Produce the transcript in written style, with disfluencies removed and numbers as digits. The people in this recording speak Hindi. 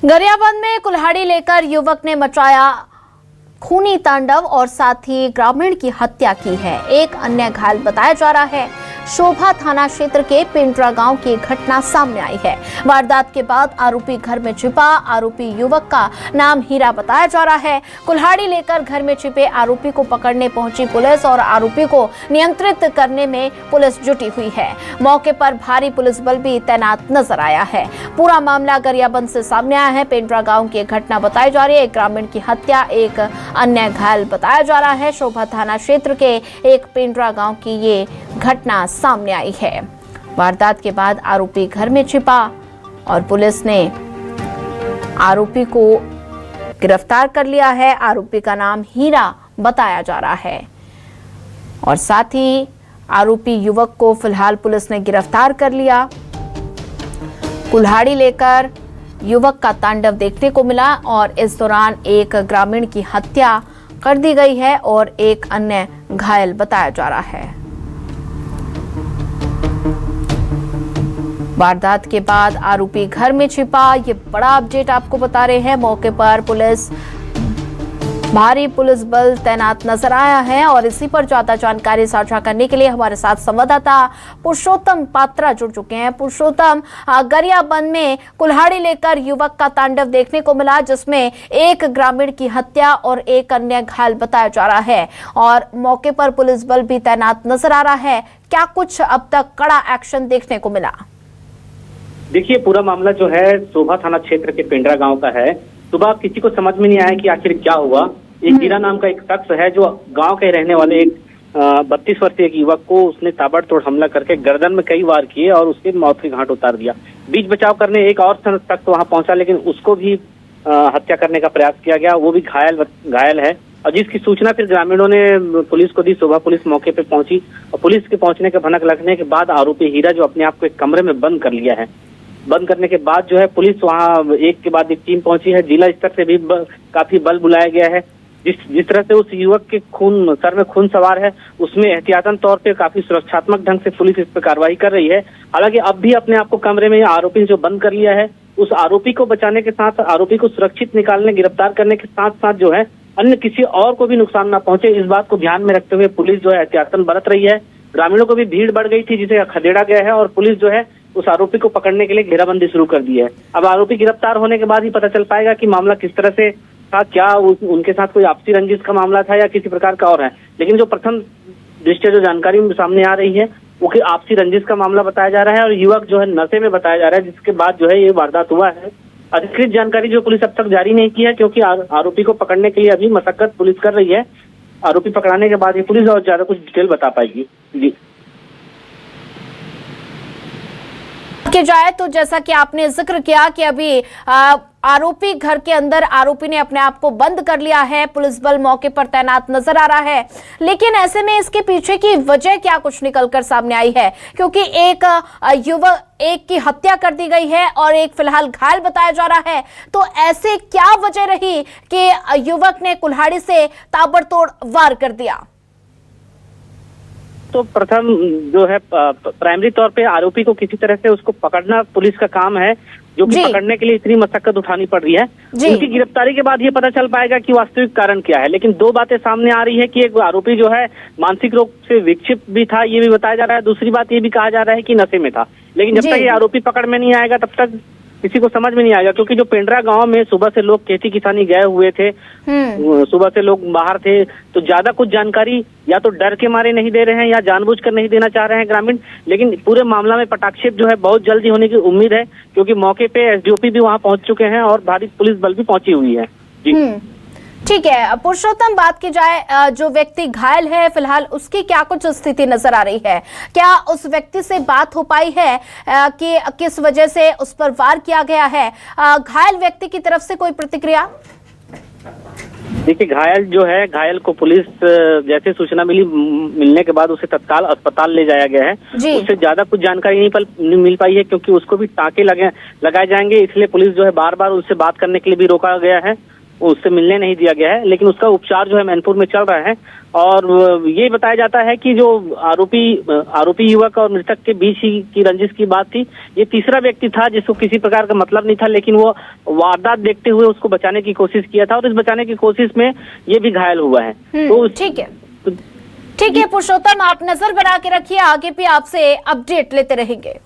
गरियाबंद में कुल्हाड़ी लेकर युवक ने मचाया खूनी तांडव और साथ ही ग्रामीण की हत्या की है। एक अन्य घायल बताया जा रहा है। शोभा थाना क्षेत्र के पिंडरा गांव की घटना सामने आई है। वारदात के बाद आरोपी घर में छिपा। आरोपी युवक का नाम हीरा बताया जा रहा है। कुल्हाड़ी लेकर घर में छिपे आरोपी को पकड़ने पहुंची पुलिस और आरोपी को नियंत्रित करने में पुलिस जुटी हुई है। मौके पर भारी पुलिस बल भी तैनात नजर आया है। पूरा मामला गरियाबंद से सामने आया है। पिंडरा गांव की घटना बताई जा रही है। एक ग्रामीण की हत्या, एक अन्य घायल बताया जा रहा है। शोभा थाना क्षेत्र के एक पिंडरा गांव की ये घटना सामने आई है। वारदात के बाद आरोपी घर में छिपा और पुलिस ने आरोपी को गिरफ्तार कर लिया है। आरोपी का नाम हीरा बताया जा रहा है और साथ ही आरोपी युवक को फिलहाल पुलिस ने गिरफ्तार कर लिया। कुल्हाड़ी लेकर युवक का तांडव देखने को मिला और इस दौरान एक ग्रामीण की हत्या कर दी गई है और एक अन्य घायल बताया जा रहा है। वारदात के बाद आरोपी घर में छिपा। ये बड़ा अपडेट आपको बता रहे हैं। मौके पर भारी पुलिस बल तैनात नजर आया है और इसी पर ज्यादा जानकारी साझा करने के लिए हमारे साथ संवाददाता पुरुषोत्तम पात्रा जुड़ चुके हैं। पुरुषोत्तम, गरियाबंद में कुल्हाड़ी लेकर युवक का तांडव देखने को मिला, जिसमें एक ग्रामीण की हत्या और एक अन्य घायल बताया जा रहा है और मौके पर पुलिस बल भी तैनात नजर आ रहा है। क्या कुछ अब तक कड़ा एक्शन देखने को मिला? देखिए, पूरा मामला जो है शोभा थाना क्षेत्र के पिंडरा गांव का है। सुबह किसी को समझ में नहीं आया कि आखिर क्या हुआ। एक हीरा नाम का एक शख्स है जो गांव के रहने वाले एक 32 वर्षीय एक युवक को उसने ताबड़तोड़ हमला करके गर्दन में कई वार किए और उसके मौत के घाट उतार दिया। बीच बचाव करने एक और शख्स वहां पहुंचा, लेकिन उसको भी हत्या करने का प्रयास किया गया। वो भी घायल है और जिसकी सूचना फिर ग्रामीणों ने पुलिस को दी। सुबह पुलिस मौके पे पहुंची और पुलिस के पहुंचने के भनक लगने के बाद आरोपी हीरा जो अपने आप को एक कमरे में बंद कर लिया है। बंद करने के बाद जो है पुलिस वहां एक के बाद एक टीम पहुंची है। जिला स्तर से भी काफी बल बुलाया गया है। जिस तरह से उस युवक के सर में खून सवार है, उसमें एहतियातन तौर पे काफी सुरक्षात्मक ढंग से पुलिस इस पर कार्रवाई कर रही है। हालांकि अब भी अपने आप को कमरे में आरोपी जो बंद कर लिया है, उस आरोपी को बचाने के साथ, आरोपी को सुरक्षित निकालने, गिरफ्तार करने के साथ साथ जो है अन्य किसी और को भी नुकसान न पहुंचे, इस बात को ध्यान में रखते हुए पुलिस जो है एहतियातन बरत रही है। ग्रामीणों को भी भीड़ बढ़ गई थी जिसे खदेड़ा गया है और पुलिस जो है उस आरोपी को पकड़ने के लिए घेराबंदी शुरू कर दी है। अब आरोपी गिरफ्तार होने के बाद ही पता चल पाएगा कि मामला किस तरह से था, क्या उनके साथ कोई आपसी रंजिश का मामला था या किसी प्रकार का और है। लेकिन जो प्रथम दृष्टया जो जानकारी सामने आ रही है वो कि आपसी रंजिश का मामला बताया जा रहा है और युवक जो है नशे में बताया जा रहा है, जिसके बाद जो है ये वारदात हुआ है। अधिकृत जानकारी जो पुलिस अब तक जारी नहीं की है, क्योंकि आरोपी को पकड़ने के लिए अभी मशक्कत पुलिस कर रही है। आरोपी पकड़ाने के बाद ही पुलिस और ज्यादा कुछ डिटेल बता पाएगी। जी के जाए तो जैसा कि आपने जिक्र किया कि अभी आरोपी घर के अंदर आरोपी ने अपने आप को बंद कर लिया है। पुलिस बल मौके पर तैनात नजर आ रहा है, लेकिन ऐसे में इसके पीछे की वजह क्या कुछ निकलकर सामने आई है? क्योंकि एक एक की हत्या कर दी गई है और एक फिलहाल घायल बताया जा रहा है, तो ऐसे क्या वजह रही कि युवक ने कुल्हाड़ी से ताबड़तोड़ वार कर दिया? तो प्रथम जो है प्राइमरी तौर पे आरोपी को किसी तरह से उसको पकड़ना पुलिस का काम है, जो कि पकड़ने के लिए इतनी मशक्कत उठानी पड़ रही है। उनकी गिरफ्तारी के बाद ये पता चल पाएगा कि वास्तविक कारण क्या है। लेकिन दो बातें सामने आ रही है कि एक आरोपी जो है मानसिक रोग से विक्षिप्त भी था, ये भी बताया जा रहा है। दूसरी बात ये भी कहा जा रहा है कि नशे में था। लेकिन जब तक ये आरोपी पकड़ में नहीं आएगा तब तक किसी को समझ में नहीं आएगा, क्योंकि जो पिंडरा गांव में सुबह से लोग खेती किसानी गए हुए थे, सुबह से लोग बाहर थे, तो ज्यादा कुछ जानकारी या तो डर के मारे नहीं दे रहे हैं या जानबूझकर नहीं देना चाह रहे हैं ग्रामीण। लेकिन पूरे मामला में पटाक्षेप जो है बहुत जल्दी होने की उम्मीद है, क्योंकि मौके पे एसडीओपी भी वहां पहुंच चुके हैं और भारी पुलिस बल भी पहुंची हुई है। जी ठीक है पुरुषोत्तम, बात की जाए जो व्यक्ति घायल है फिलहाल उसकी क्या कुछ स्थिति नजर आ रही है? क्या उस व्यक्ति से बात हो पाई है कि किस वजह से उस पर वार किया गया है? घायल व्यक्ति की तरफ से कोई प्रतिक्रिया? देखिए, घायल को पुलिस जैसे सूचना मिलने के बाद उसे तत्काल अस्पताल ले जाया गया है। उससे ज्यादा कुछ जानकारी नहीं मिल पाई है, क्योंकि उसको भी टाँके लगाए जाएंगे, इसलिए पुलिस जो है बार बार उससे बात करने के लिए भी रोका गया है। उससे मिलने नहीं दिया गया है, लेकिन उसका उपचार जो है मैनपुर में चल रहा है। और ये बताया जाता है कि जो आरोपी युवक और मृतक के बीच ही की रंजिश की बात थी। ये तीसरा व्यक्ति था जिसको किसी प्रकार का मतलब नहीं था, लेकिन वो वारदात देखते हुए उसको बचाने की कोशिश किया था और इस बचाने की कोशिश में ये भी घायल हुआ है। तो ठीक है, ठीक है पुरुषोत्तम, आप नजर बना के रखिए, आगे भी आपसे अपडेट लेते रहेंगे।